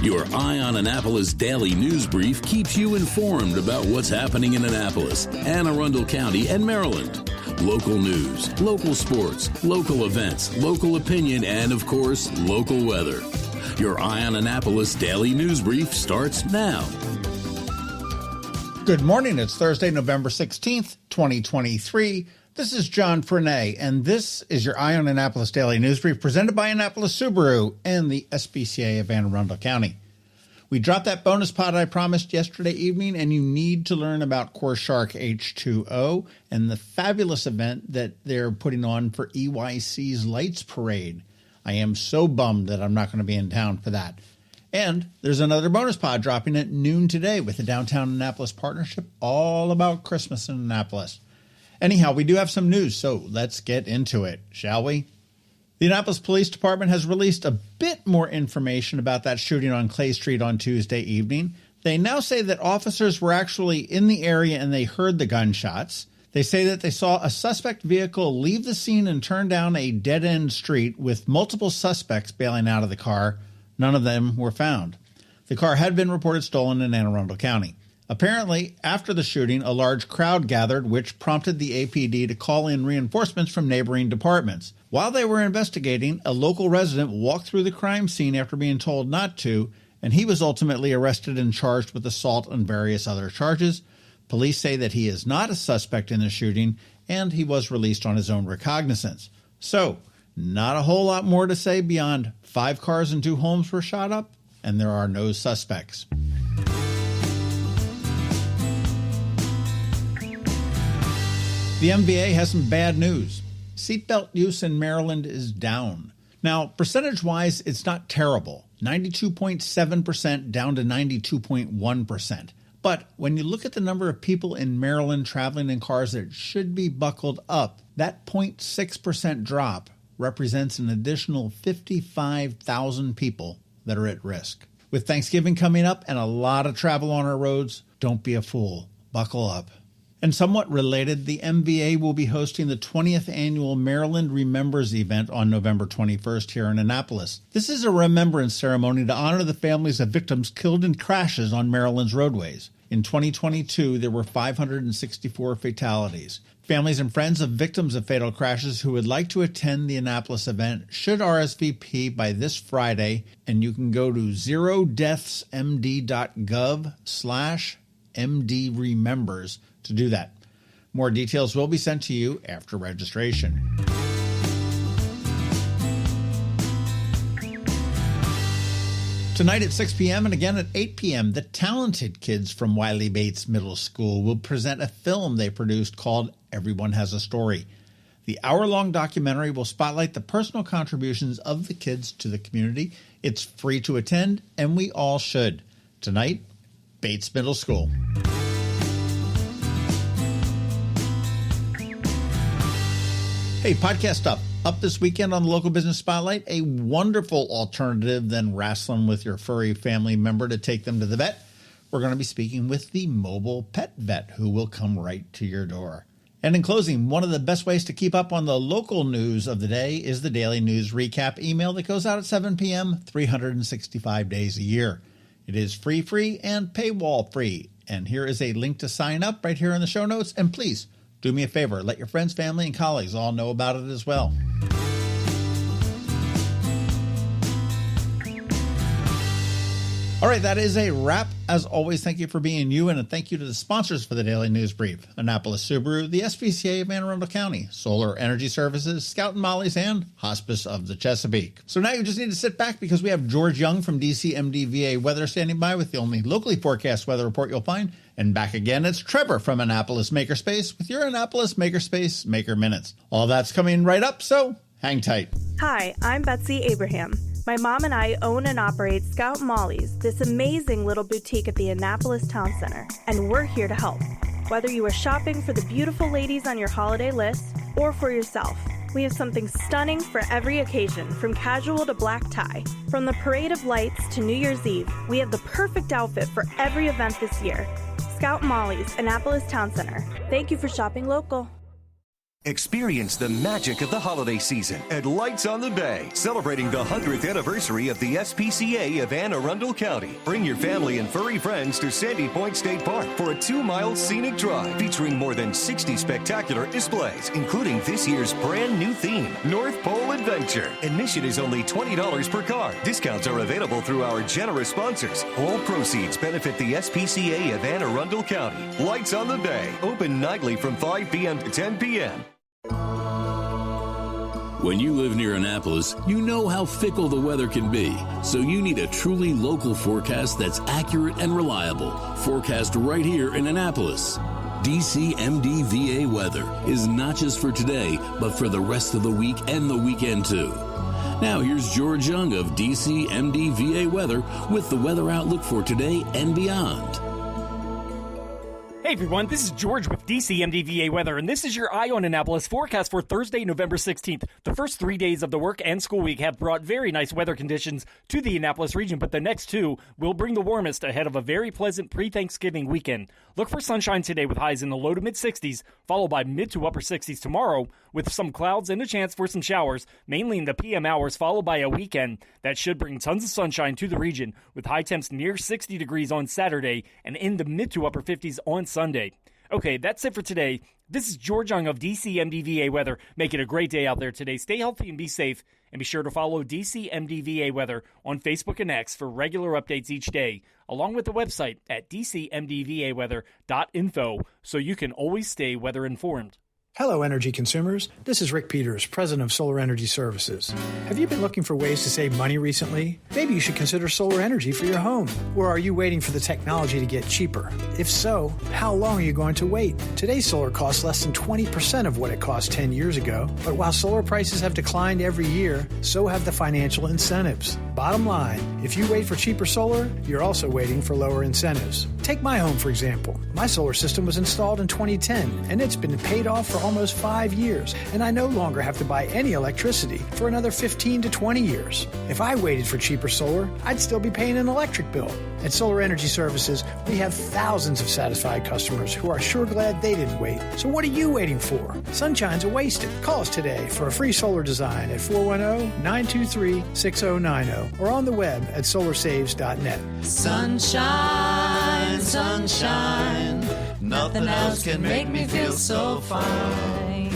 Your Eye on Annapolis daily news brief keeps you informed about what's happening in Annapolis, Anne Arundel County, and Maryland. Local news, local sports, local events, local opinion, and, of course, local weather. Your Eye on Annapolis daily news brief starts now. Good morning. It's Thursday, November 16th, 2023. This is John Frenaye, and this is your Eye on Annapolis Daily News Brief presented by Annapolis Subaru and the SPCA of Anne Arundel County. We dropped that bonus pod I promised yesterday evening, and you need to learn about Core Shark H2O and the fabulous event that they're putting on for EYC's Lights Parade. I am so bummed that I'm not going to be in town for that. And there's another bonus pod dropping at noon today with the Downtown Annapolis Partnership, all about Christmas in Annapolis. Anyhow, we do have some news, so let's get into it, shall we? The Annapolis Police Department has released a bit more information about that shooting on Clay Street on Tuesday evening. They now say that officers were actually in the area and they heard the gunshots. They say that they saw a suspect vehicle leave the scene and turn down a dead-end street with multiple suspects bailing out of the car. None of them were found. The car had been reported stolen in Anne Arundel County. Apparently, after the shooting, a large crowd gathered, which prompted the APD to call in reinforcements from neighboring departments. While they were investigating, a local resident walked through the crime scene after being told not to, and he was ultimately arrested and charged with assault and various other charges. Police say that he is not a suspect in the shooting, and he was released on his own recognizance. So, not a whole lot more to say beyond 5 cars and 2 homes were shot up, and there are no suspects. The MVA has some bad news. Seatbelt use in Maryland is down. Now, percentage-wise, it's not terrible. 92.7% down to 92.1%. But when you look at the number of people in Maryland traveling in cars that should be buckled up, that 0.6% drop represents an additional 55,000 people that are at risk. With Thanksgiving coming up and a lot of travel on our roads, don't be a fool. Buckle up. And somewhat related, the MVA will be hosting the 20th annual Maryland Remembers event on November 21st here in Annapolis. This is a remembrance ceremony to honor the families of victims killed in crashes on Maryland's roadways. In 2022, there were 564 fatalities. Families and friends of victims of fatal crashes who would like to attend the Annapolis event should RSVP by this Friday, and you can go to zerodeathsmd.gov/MDRemembers to do that. More details will be sent to you after registration. Tonight at 6 p.m. and again at 8 p.m., the talented kids from Wiley Bates Middle School will present a film they produced called Everyone Has a Story. The hour-long documentary will spotlight the personal contributions of the kids to the community. It's free to attend, and we all should. Tonight, Bates Middle School. Hey, podcast up. Up this weekend on the Local Business Spotlight, a wonderful alternative than wrestling with your furry family member to take them to the vet. We're going to be speaking with the mobile pet vet who will come right to your door. And in closing, one of the best ways to keep up on the local news of the day is the Daily News Recap email that goes out at 7 p.m. 365 days a year. It is free and paywall free. And here is a link to sign up right here in the show notes. And please, do me a favor, let your friends, family, and colleagues all know about it as well. All right, that is a wrap. As always, thank you for being you, and a thank you to the sponsors for the Daily News Brief: Annapolis Subaru, the SPCA of Anne Arundel County, Solar Energy Services, Scout and Molly's, and Hospice of the Chesapeake. So now you just need to sit back because we have George Young from DCMDVA Weather standing by with the only locally forecast weather report you'll find. And back again, it's Trevor from Annapolis Makerspace with your Annapolis Makerspace Maker Minutes. All that's coming right up, so hang tight. Hi, I'm Betsy Abraham. My mom and I own and operate Scout Molly's, this amazing little boutique at the Annapolis Town Center, and we're here to help. Whether you are shopping for the beautiful ladies on your holiday list or for yourself, we have something stunning for every occasion, from casual to black tie. From the Parade of Lights to New Year's Eve, we have the perfect outfit for every event this year. Scout Molly's, Annapolis Town Center. Thank you for shopping local. Experience the magic of the holiday season at Lights on the Bay, celebrating the 100th anniversary of the SPCA of Anne Arundel County. Bring your family and furry friends to Sandy Point State Park for a 2-mile scenic drive featuring more than 60 spectacular displays, including this year's brand new theme, North Pole Adventure. Admission is only $20 per car. Discounts are available through our generous sponsors. All proceeds benefit the SPCA of Anne Arundel County. Lights on the Bay, open nightly from 5 p.m. to 10 p.m. When you live near Annapolis, you know how fickle the weather can be, so you need a truly local forecast that's accurate and reliable. Forecast right here in Annapolis. DCMDVA weather is not just for today, but for the rest of the week and the weekend too. Now here's George Young of DCMDVA weather with the weather outlook for today and beyond. Hey everyone, this is George with DCMDVA Weather, and this is your Eye on Annapolis forecast for Thursday, November 16th. The first 3 days of the work and school week have brought very nice weather conditions to the Annapolis region, but the next two will bring the warmest ahead of a very pleasant pre-Thanksgiving weekend. Look for sunshine today with highs in the low to mid-60s, followed by mid to upper 60s tomorrow, with some clouds and a chance for some showers, mainly in the PM hours, followed by a weekend that should bring tons of sunshine to the region, with high temps near 60 degrees on Saturday and in the mid to upper 50s on Sunday. Okay, that's it for today. This is George Young of DCMDVA Weather. Make it a great day out there today. Stay healthy and be safe. And be sure to follow DCMDVA Weather on Facebook and X for regular updates each day, along with the website at dcmdvaweather.info so you can always stay weather informed. Hello, energy consumers. This is Rick Peters, president of Solar Energy Services. Have you been looking for ways to save money recently? Maybe you should consider solar energy for your home. Or are you waiting for the technology to get cheaper? If so, how long are you going to wait? Today's solar costs less than 20% of what it cost 10 years ago. But while solar prices have declined every year, so have the financial incentives. Bottom line, if you wait for cheaper solar, you're also waiting for lower incentives. Take my home, for example. My solar system was installed in 2010, and it's been paid off for almost 5 years, and I no longer have to buy any electricity for another 15 to 20 years. If I waited for cheaper solar, I'd still be paying an electric bill. At Solar Energy Services, we have thousands of satisfied customers who are sure glad they didn't wait. So what are you waiting for? Sunshine's a wasted. Call us today for a free solar design at 410-923-6090 or on the web at solarsaves.net. Sunshine, sunshine, nothing else can make me feel so fine.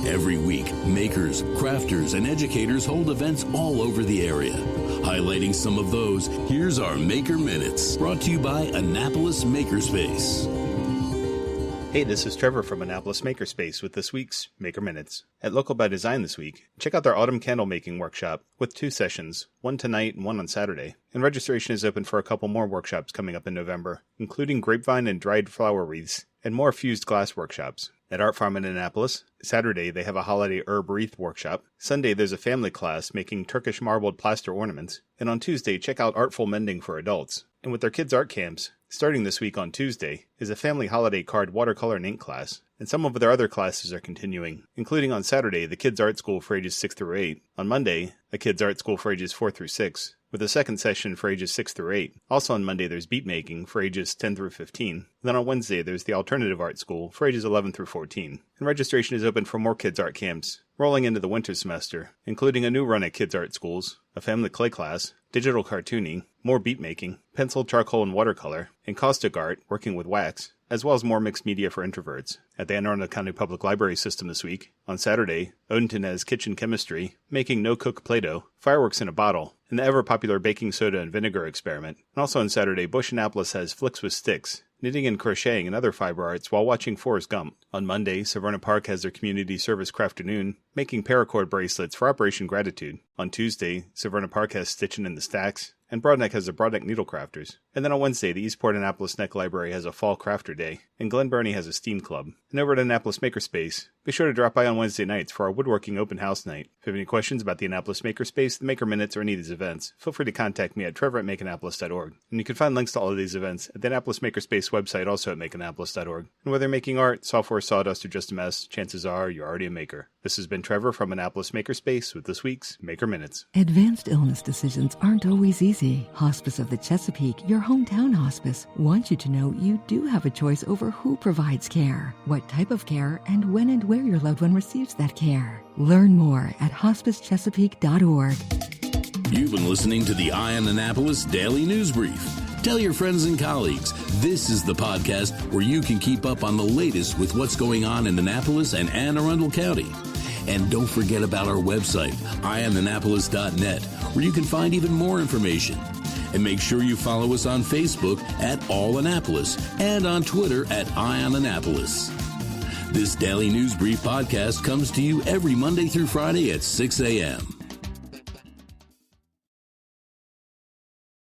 Every week, makers, crafters, and educators hold events all over the area. Highlighting some of those, here's our Maker Minutes, brought to you by Annapolis Makerspace. Hey, this is Trevor from Annapolis Makerspace with this week's Maker Minutes. At Local by Design this week, check out their Autumn Candle Making Workshop with 2 sessions, one tonight and one on Saturday. And registration is open for a couple more workshops coming up in November, including grapevine and dried flower wreaths, and more fused glass workshops. At Art Farm in Annapolis, Saturday they have a holiday herb wreath workshop. Sunday there's a family class making Turkish marbled plaster ornaments. And on Tuesday, check out Artful Mending for adults. And with their kids' art camps, starting this week on Tuesday, is a family holiday card watercolor and ink class. And some of their other classes are continuing, including on Saturday, the Kids Art School for ages 6 through 8. On Monday, a Kids Art School for ages 4 through 6, with a second session for ages 6 through 8. Also on Monday, there's beat making for ages 10 through 15. Then on Wednesday, there's the Alternative Art School for ages 11 through 14. And registration is open for more kids' art camps, rolling into the winter semester, including a new run at kids' art schools, a family clay class, digital cartooning, more beat making, pencil, charcoal, and watercolor, and caustic art, working with wax, as well as more mixed media for introverts. At the Anne Arundel County Public Library System this week, on Saturday, Odenton has kitchen chemistry, making no-cook Play-Doh, fireworks in a bottle, and the ever-popular baking soda and vinegar experiment. And also on Saturday, Bush Annapolis has Flicks with Sticks, knitting and crocheting and other fiber arts while watching Forrest Gump. On Monday, Severna Park has their community service crafternoon, making paracord bracelets for Operation Gratitude. On Tuesday, Severna Park has Stitching in the Stacks, and Broadneck has the Broadneck Needle Crafters. And then on Wednesday, the Eastport Annapolis Neck Library has a Fall Crafter Day, and Glen Burnie has a STEAM Club. And over at Annapolis Makerspace, be sure to drop by on Wednesday nights for our woodworking open house night. If you have any questions about the Annapolis Makerspace, the Maker Minutes, or any of these events, feel free to contact me at trevor@makeannapolis.org. And you can find links to all of these events at the Annapolis Makerspace website, also at makeannapolis.org. And whether making art, software, sawdust, or just a mess, chances are you're already a maker. This has been Trevor from Annapolis Makerspace with this week's Maker Minutes. Advanced illness decisions aren't always easy. Hospice of the Chesapeake, your hometown hospice, wants you to know you do have a choice over who provides care, what type of care, and when and where your loved one receives that care. Learn more at hospicechesapeake.org. You've been listening to the Eye on Annapolis Daily News Brief. Tell your friends and colleagues, this is the podcast where you can keep up on the latest with what's going on in Annapolis and Anne Arundel County. And don't forget about our website, eyeonannapolis.net, where you can find even more information. And make sure you follow us on Facebook at All Annapolis and on Twitter at Eye on Annapolis. This Daily News Brief podcast comes to you every Monday through Friday at 6 a.m.